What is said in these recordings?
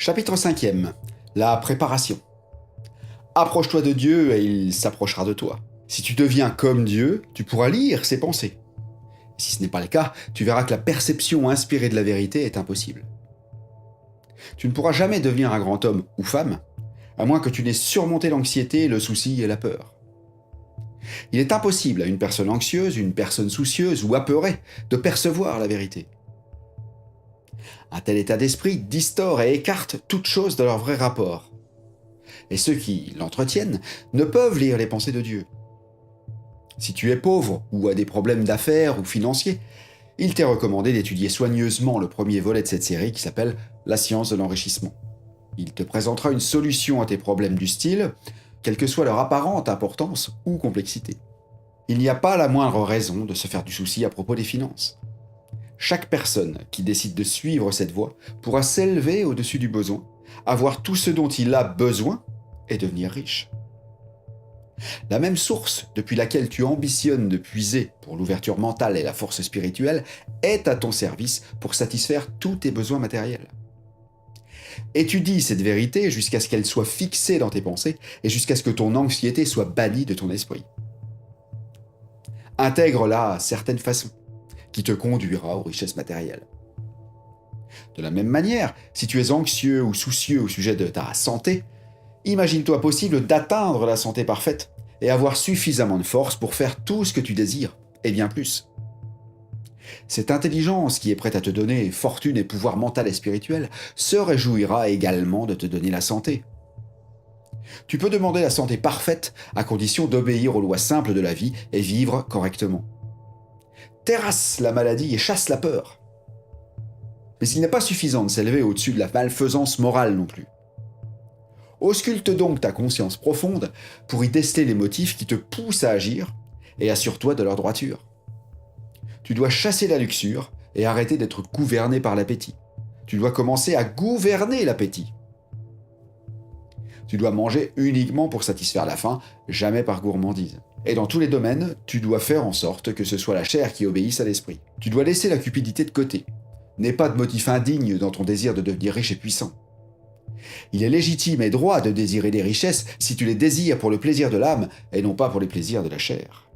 Chapitre 5e. La préparation. Approche-toi de Dieu et il s'approchera de toi. Si tu deviens comme Dieu, tu pourras lire ses pensées. Si ce n'est pas le cas, tu verras que la perception inspirée de la vérité est impossible. Tu ne pourras jamais devenir un grand homme ou femme, à moins que tu n'aies surmonté l'anxiété, le souci et la peur. Il est impossible à une personne anxieuse, une personne soucieuse ou apeurée de percevoir la vérité. Un tel état d'esprit distord et écarte toute chose de leur vrai rapport. Et ceux qui l'entretiennent ne peuvent lire les pensées de Dieu. Si tu es pauvre ou as des problèmes d'affaires ou financiers, il t'est recommandé d'étudier soigneusement le premier volet de cette série qui s'appelle « La science de l'enrichissement ». Il te présentera une solution à tes problèmes du style, quelle que soit leur apparente importance ou complexité. Il n'y a pas la moindre raison de se faire du souci à propos des finances. Chaque personne qui décide de suivre cette voie pourra s'élever au-dessus du besoin, avoir tout ce dont il a besoin et devenir riche. La même source depuis laquelle tu ambitionnes de puiser pour l'ouverture mentale et la force spirituelle est à ton service pour satisfaire tous tes besoins matériels. Étudie cette vérité jusqu'à ce qu'elle soit fixée dans tes pensées et jusqu'à ce que ton anxiété soit bannie de ton esprit. Intègre-la à certaines façons, qui te conduira aux richesses matérielles. De la même manière, si tu es anxieux ou soucieux au sujet de ta santé, imagine-toi possible d'atteindre la santé parfaite et avoir suffisamment de force pour faire tout ce que tu désires, et bien plus. Cette intelligence qui est prête à te donner fortune et pouvoir mental et spirituel se réjouira également de te donner la santé. Tu peux demander la santé parfaite à condition d'obéir aux lois simples de la vie et vivre correctement. Terrasse la maladie et chasse la peur. Mais il n'est pas suffisant de s'élever au-dessus de la malfaisance morale non plus. Ausculte donc ta conscience profonde pour y déceler les motifs qui te poussent à agir et assure-toi de leur droiture. Tu dois chasser la luxure et arrêter d'être gouverné par l'appétit. Tu dois commencer à gouverner l'appétit. Tu dois manger uniquement pour satisfaire la faim, jamais par gourmandise. Et dans tous les domaines, tu dois faire en sorte que ce soit la chair qui obéisse à l'esprit. Tu dois laisser la cupidité de côté. N'aie pas de motif indigne dans ton désir de devenir riche et puissant. Il est légitime et droit de désirer des richesses si tu les désires pour le plaisir de l'âme et non pas pour les plaisirs de la chair.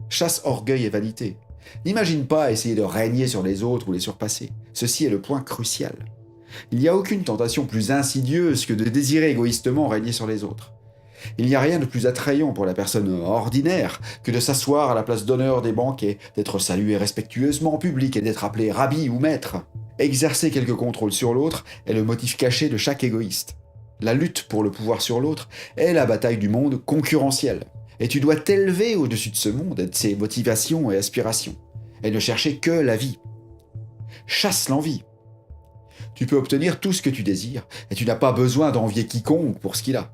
Chasse orgueil et vanité. N'imagine pas essayer de régner sur les autres ou les surpasser. Ceci est le point crucial. Il n'y a aucune tentation plus insidieuse que de désirer égoïstement régner sur les autres. Il n'y a rien de plus attrayant pour la personne ordinaire que de s'asseoir à la place d'honneur des banquets, d'être salué respectueusement en public et d'être appelé rabbi ou maître. Exercer quelque contrôle sur l'autre est le motif caché de chaque égoïste. La lutte pour le pouvoir sur l'autre est la bataille du monde concurrentiel. Et tu dois t'élever au-dessus de ce monde et de ses motivations et aspirations, et ne chercher que la vie. Chasse l'envie. Tu peux obtenir tout ce que tu désires, et tu n'as pas besoin d'envier quiconque pour ce qu'il a.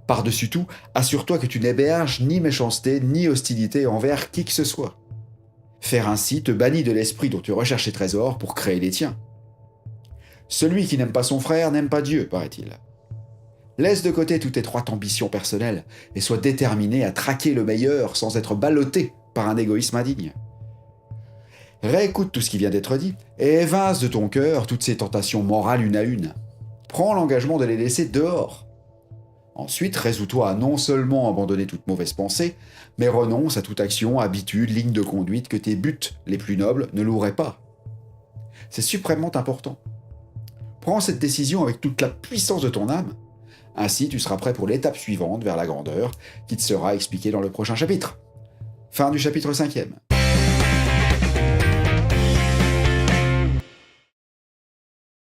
Par-dessus tout, assure-toi que tu n'héberges ni méchanceté ni hostilité envers qui que ce soit. Faire ainsi te bannit de l'esprit dont tu recherches les trésors pour créer les tiens. Celui qui n'aime pas son frère n'aime pas Dieu, paraît-il. Laisse de côté toute étroite ambition personnelle et sois déterminé à traquer le meilleur sans être ballotté par un égoïsme indigne. Réécoute tout ce qui vient d'être dit et évince de ton cœur toutes ces tentations morales une à une. Prends l'engagement de les laisser dehors. Ensuite, résous-toi à non seulement abandonner toute mauvaise pensée, mais renonce à toute action, habitude, ligne de conduite que tes buts les plus nobles ne loueraient pas. C'est suprêmement important. Prends cette décision avec toute la puissance de ton âme. Ainsi, tu seras prêt pour l'étape suivante vers la grandeur, qui te sera expliquée dans le prochain chapitre. Fin du chapitre 5e.